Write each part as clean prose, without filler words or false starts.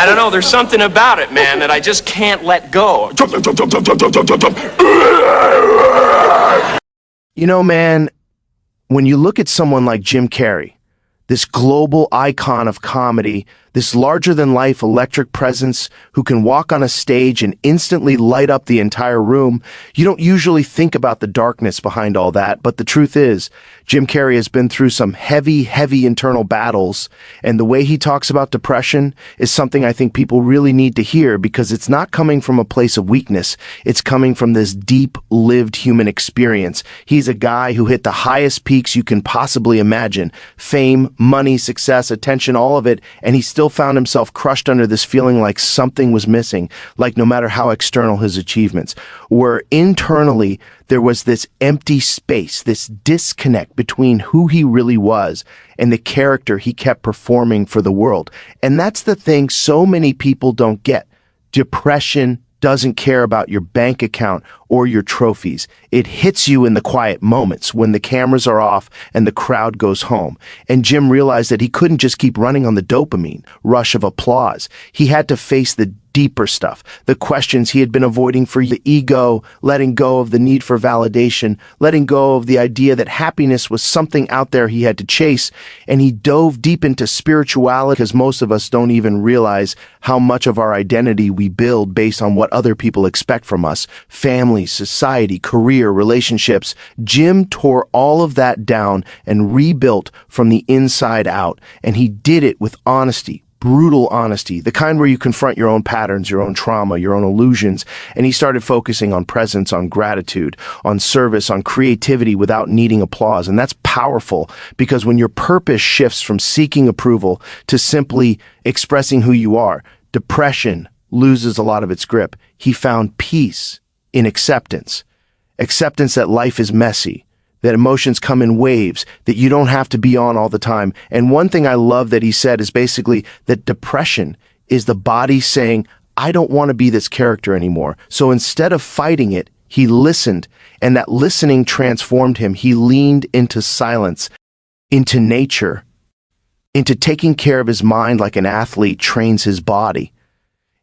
I don't know, there's something about it, man, that I just can't let go. You know, man, when you look at someone like Jim Carrey, this global icon of comedy, this larger-than-life electric presence who can walk on a stage and instantly light up the entire room, you don't usually think about the darkness behind all that, but the truth is, Jim Carrey has been through some heavy internal battles, and the way he talks about depression is something I think people really need to hear because it's not coming from a place of weakness, it's coming from this deep, lived human experience. He's a guy who hit the highest peaks you can possibly imagine, fame, money, success, attention, all of it, and he still found himself crushed under this feeling like something was missing, like no matter how external his achievements, where internally there was this empty space, this disconnect between who he really was and the character he kept performing for the world. And that's the thing so many people don't get. Depression doesn't care about your bank account or your trophies. It hits you in the quiet moments when the cameras are off and the crowd goes home. And Jim realized that he couldn't just keep running on the dopamine rush of applause. He had to face the deeper stuff, the questions he had been avoiding for the ego, letting go of the need for validation, letting go of the idea that happiness was something out there he had to chase, and he dove deep into spirituality because most of us don't even realize how much of our identity we build based on what other people expect from us, family, society, career, relationships. Jim tore all of that down and rebuilt from the inside out, and he did it with honesty. Brutal honesty, the kind where you confront your own patterns, your own trauma, your own illusions, and he started focusing on presence, on gratitude, on service, on creativity without needing applause. And that's powerful because when your purpose shifts from seeking approval to simply expressing who you are, depression loses a lot of its grip. He found peace in acceptance. Acceptance that life is messy, that emotions come in waves, that you don't have to be on all the time. And one thing I love that he said is basically that depression is the body saying, I don't want to be this character anymore. So instead of fighting it, he listened, and that listening transformed him. He leaned into silence, into nature, into taking care of his mind like an athlete trains his body.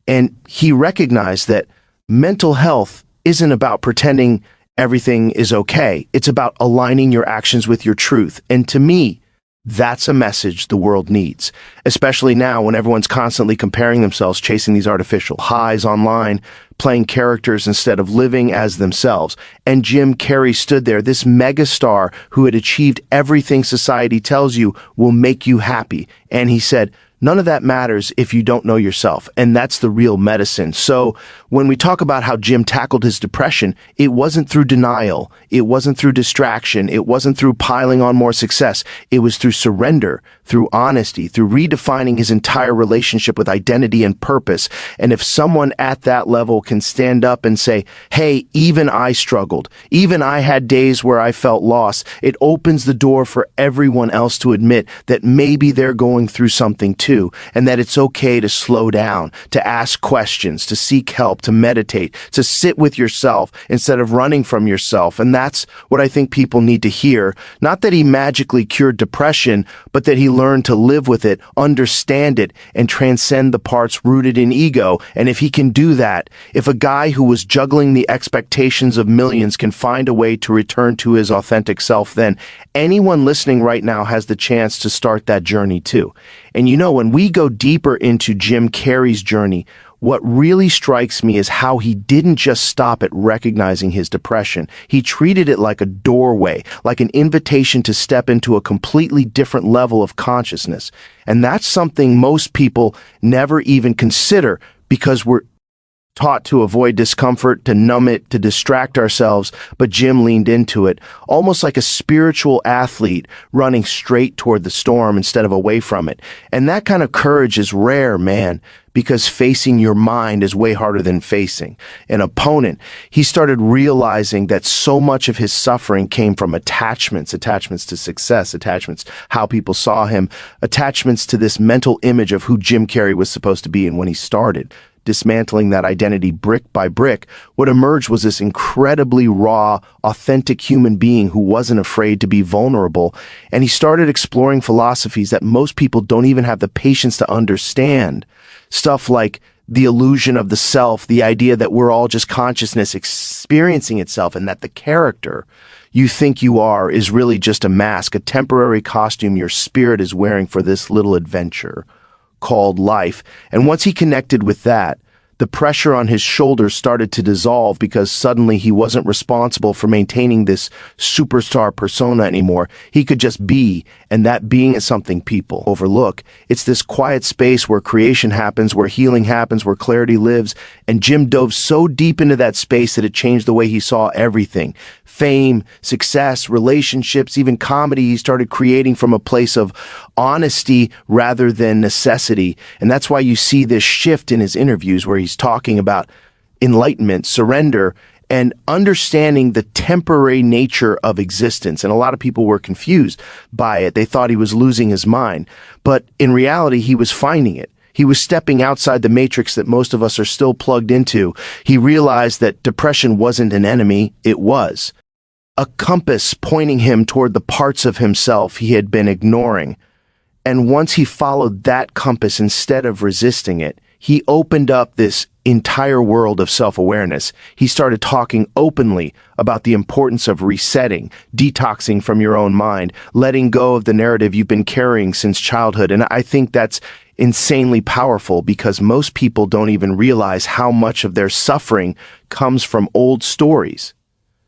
And he recognized that mental health isn't about pretending everything is okay. It's about aligning your actions with your truth. And to me, that's a message the world needs, especially now when everyone's constantly comparing themselves, chasing these artificial highs online, playing characters instead of living as themselves. And Jim Carrey stood there, this megastar who had achieved everything society tells you will make you happy. And he said, none of that matters if you don't know yourself, and that's the real medicine. So when we talk about how Jim tackled his depression, it wasn't through denial, it wasn't through distraction, it wasn't through piling on more success, it was through surrender, through honesty, through redefining his entire relationship with identity and purpose. And if someone at that level can stand up and say, hey, even I struggled, even I had days where I felt lost, it opens the door for everyone else to admit that maybe they're going through something too. And that it's okay to slow down, to ask questions, to seek help, to meditate, to sit with yourself instead of running from yourself. And that's what I think people need to hear. Not that he magically cured depression, but that he learned to live with it, understand it, and transcend the parts rooted in ego. And if he can do that, if a guy who was juggling the expectations of millions can find a way to return to his authentic self, then anyone listening right now has the chance to start that journey too. And you know, when we go deeper into Jim Carrey's journey, what really strikes me is how he didn't just stop at recognizing his depression. He treated it like a doorway, like an invitation to step into a completely different level of consciousness. And that's something most people never even consider because we're taught to avoid discomfort, to numb it, to distract ourselves, but Jim leaned into it, almost like a spiritual athlete running straight toward the storm instead of away from it. And that kind of courage is rare, man, because facing your mind is way harder than facing an opponent. He started realizing that so much of his suffering came from attachments to success, attachments how people saw him, attachments to this mental image of who Jim Carrey was supposed to be. And when he started dismantling that identity brick by brick, what emerged was this incredibly raw, authentic human being who wasn't afraid to be vulnerable. And he started exploring philosophies that most people don't even have the patience to understand. Stuff like the illusion of the self, the idea that we're all just consciousness experiencing itself, and that the character you think you are is really just a mask, a temporary costume your spirit is wearing for this little adventure called life. And once he connected with that, the pressure on his shoulders started to dissolve, because suddenly he wasn't responsible for maintaining this superstar persona anymore. He could just be, and that being is something people overlook. It's this quiet space where creation happens, where healing happens, where clarity lives. And Jim dove so deep into that space that it changed the way he saw everything. Fame, success, relationships, even comedy he started creating from a place of honesty rather than necessity. And that's why you see this shift in his interviews, where he's talking about enlightenment, surrender, and understanding the temporary nature of existence. And a lot of people were confused by it. They thought he was losing his mind. But in reality, he was finding it. He was stepping outside the matrix that most of us are still plugged into. He realized that depression wasn't an enemy, it was a compass pointing him toward the parts of himself he had been ignoring. And once he followed that compass instead of resisting it, he opened up this entire world of self-awareness. He started talking openly about the importance of resetting, detoxing from your own mind, letting go of the narrative you've been carrying since childhood. And I think that's insanely powerful, because most people don't even realize how much of their suffering comes from old stories.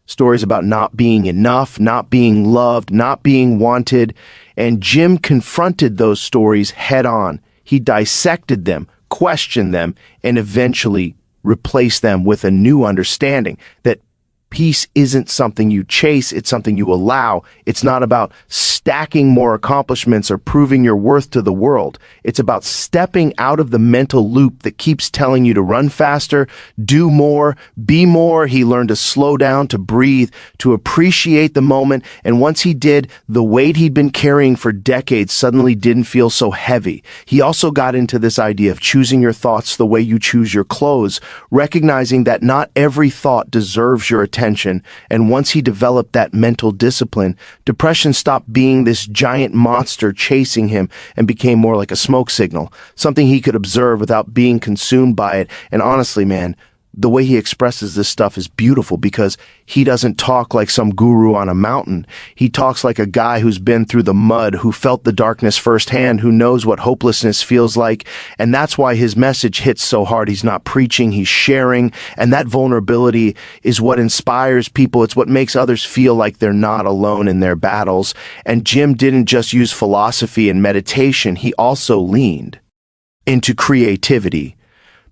Stories about not being enough, not being loved, not being wanted. And Jim confronted those stories head on. He dissected them, questioned them, and eventually replaced them with a new understanding that peace isn't something you chase, it's something you allow. It's not about stacking more accomplishments or proving your worth to the world. It's about stepping out of the mental loop that keeps telling you to run faster, do more, be more. He learned to slow down, to breathe, to appreciate the moment. And once he did, the weight he'd been carrying for decades suddenly didn't feel so heavy. He also got into this idea of choosing your thoughts the way you choose your clothes, recognizing that not every thought deserves your attention. And once he developed that mental discipline, depression stopped being this giant monster chasing him and became more like a smoke signal, something he could observe without being consumed by it. And honestly, man, the way he expresses this stuff is beautiful, because he doesn't talk like some guru on a mountain. He talks like a guy who's been through the mud, who felt the darkness firsthand, who knows what hopelessness feels like. And that's why his message hits so hard. He's not preaching, he's sharing. And that vulnerability is what inspires people. It's what makes others feel like they're not alone in their battles. And Jim didn't just use philosophy and meditation, he also leaned into creativity.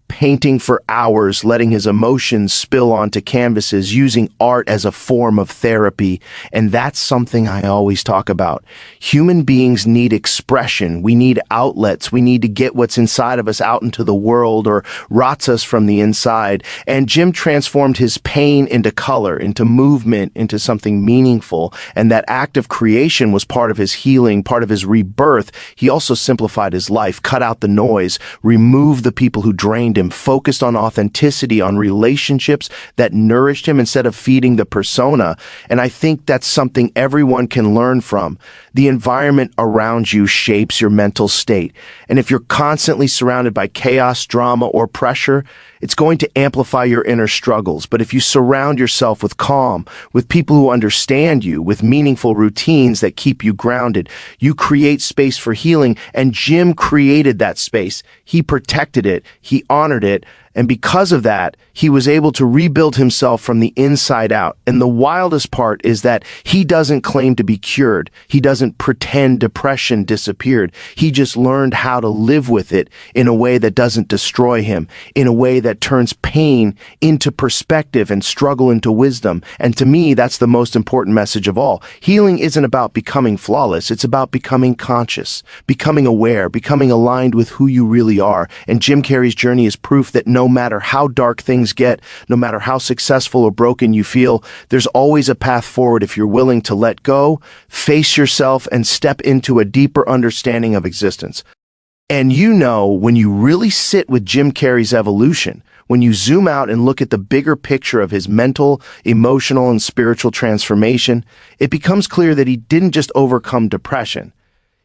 Painting for hours, letting his emotions spill onto canvases, using art as a form of therapy. And that's something I always talk about. Human beings need expression. We need outlets. We need to get what's inside of us out into the world, or rots us from the inside. And Jim transformed his pain into color, into movement, into something meaningful. And that act of creation was part of his healing, part of his rebirth. He also simplified his life, cut out the noise, removed the people who drained him, focused on authenticity, on relationships that nourished him instead of feeding the persona. And I think that's something everyone can learn from. The environment around you shapes your mental state. And if you're constantly surrounded by chaos, drama, or pressure, it's going to amplify your inner struggles. But if you surround yourself with calm, with people who understand you, with meaningful routines that keep you grounded, you create space for healing. And Jim created that space. He protected it. He honored it. And because of that, he was able to rebuild himself from the inside out. And the wildest part is that he doesn't claim to be cured. He doesn't pretend depression disappeared. He just learned how to live with it in a way that doesn't destroy him, in a way that turns pain into perspective and struggle into wisdom. And to me, that's the most important message of all. Healing isn't about becoming flawless. It's about becoming conscious, becoming aware, becoming aligned with who you really are. And Jim Carrey's journey is proof that no matter how dark things get, no matter how successful or broken you feel, there's always a path forward if you're willing to let go, face yourself, and step into a deeper understanding of existence. And you know, when you really sit with Jim Carrey's evolution, when you zoom out and look at the bigger picture of his mental, emotional, and spiritual transformation, it becomes clear that he didn't just overcome depression.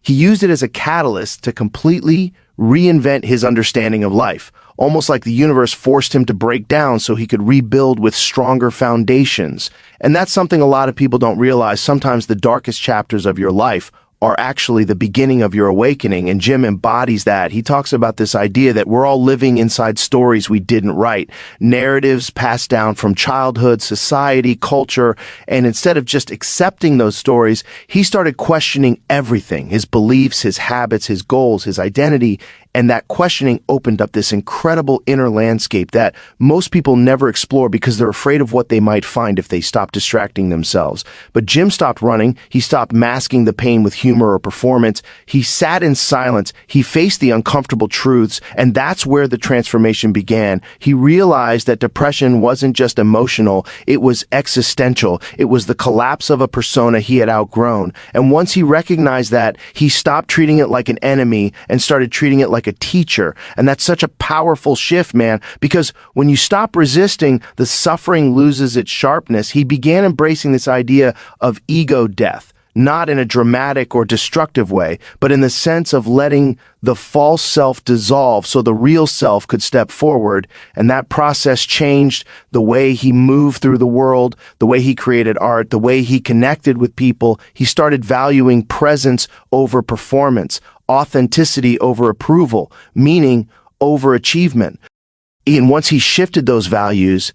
He used it as a catalyst to completely reinvent his understanding of life, almost like the universe forced him to break down so he could rebuild with stronger foundations. And that's something a lot of people don't realize. Sometimes the darkest chapters of your life are actually the beginning of your awakening, and Jim embodies that. He talks about this idea that we're all living inside stories we didn't write, narratives passed down from childhood, society, culture, and instead of just accepting those stories, he started questioning everything, his beliefs, his habits, his goals, his identity, and that questioning opened up this incredible inner landscape that most people never explore because they're afraid of what they might find if they stop distracting themselves. But Jim stopped running. He stopped masking the pain with humor or performance. He sat in silence. He faced the uncomfortable truths, and that's where the transformation began. He realized that depression wasn't just emotional, it was existential. It was the collapse of a persona he had outgrown. And once he recognized that, he stopped treating it like an enemy and started treating it like a teacher. And that's such a powerful shift, man, because when you stop resisting, the suffering loses its sharpness. He began embracing this idea of ego death, not in a dramatic or destructive way, but in the sense of letting the false self dissolve so the real self could step forward. And that process changed the way he moved through the world, the way he created art, the way he connected with people. He started valuing presence over performance, authenticity over approval, meaning over achievement. And once he shifted those values,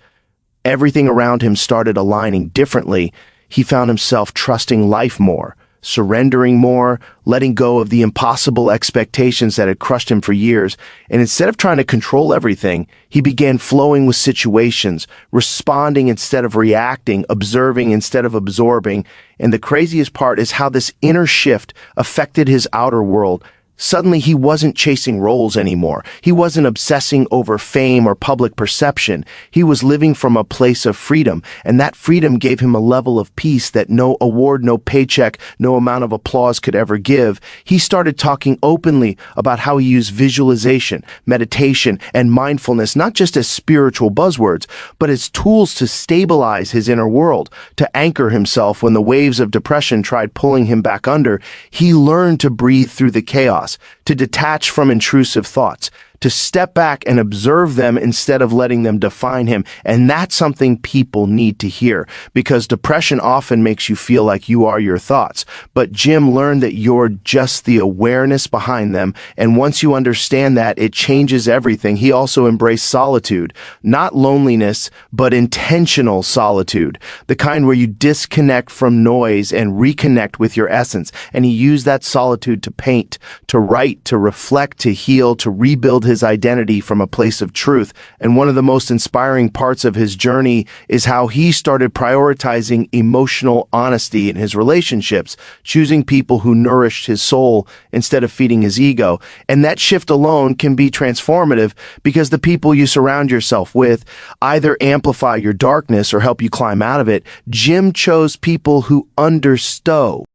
everything around him started aligning differently. He found himself trusting life more, surrendering more, letting go of the impossible expectations that had crushed him for years. And instead of trying to control everything, he began flowing with situations, responding instead of reacting, observing instead of absorbing. And the craziest part is how this inner shift affected his outer world. Suddenly, he wasn't chasing roles anymore. He wasn't obsessing over fame or public perception. He was living from a place of freedom, and that freedom gave him a level of peace that no award, no paycheck, no amount of applause could ever give. He started talking openly about how he used visualization, meditation, and mindfulness not just as spiritual buzzwords, but as tools to stabilize his inner world, to anchor himself when the waves of depression tried pulling him back under. He learned to breathe through the chaos, to detach from intrusive thoughts, to step back and observe them instead of letting them define him. And that's something people need to hear, because depression often makes you feel like you are your thoughts. But Jim learned that you're just the awareness behind them. And once you understand that, it changes everything. He also embraced solitude, not loneliness, but intentional solitude, the kind where you disconnect from noise and reconnect with your essence. And he used that solitude to paint, to write, to reflect, to heal, to rebuild his identity from a place of truth. And one of the most inspiring parts of his journey is how he started prioritizing emotional honesty in his relationships, choosing people who nourished his soul instead of feeding his ego. And that shift alone can be transformative, because the people you surround yourself with either amplify your darkness or help you climb out of it. Jim chose people who understood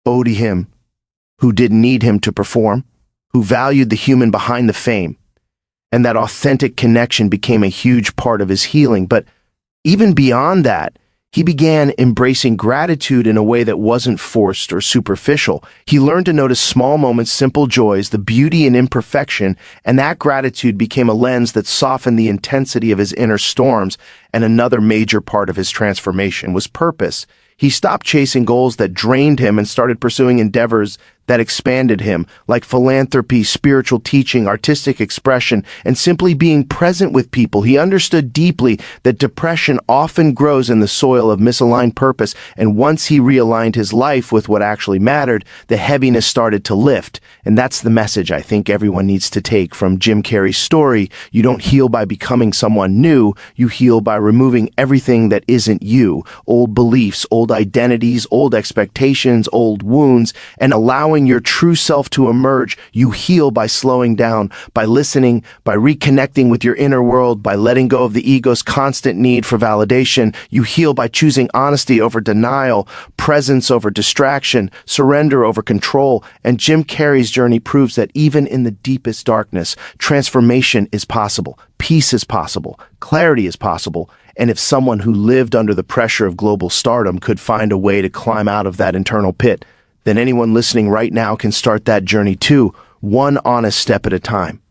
him, who didn't need him to perform, who valued the human behind the fame. And that authentic connection became a huge part of his healing. But even beyond that, he began embracing gratitude in a way that wasn't forced or superficial. He learned to notice small moments, simple joys, the beauty in imperfection, and that gratitude became a lens that softened the intensity of his inner storms. And another major part of his transformation was purpose. He stopped chasing goals that drained him and started pursuing endeavors that expanded him, like philanthropy, spiritual teaching, artistic expression, and simply being present with people. He understood deeply that depression often grows in the soil of misaligned purpose, and once he realigned his life with what actually mattered, the heaviness started to lift. And that's the message I think everyone needs to take from Jim Carrey's story. You don't heal by becoming someone new, you heal by removing everything that isn't you, old beliefs, old identities, old expectations, old wounds, and allowing your true self to emerge. You heal by slowing down, by listening, by reconnecting with your inner world, by letting go of the ego's constant need for validation. You heal by choosing honesty over denial, presence over distraction, surrender over control. And Jim Carrey's journey proves that even in the deepest darkness, transformation is possible, peace is possible, clarity is possible. And if someone who lived under the pressure of global stardom could find a way to climb out of that internal pit, then anyone listening right now can start that journey too. one honest step at a time.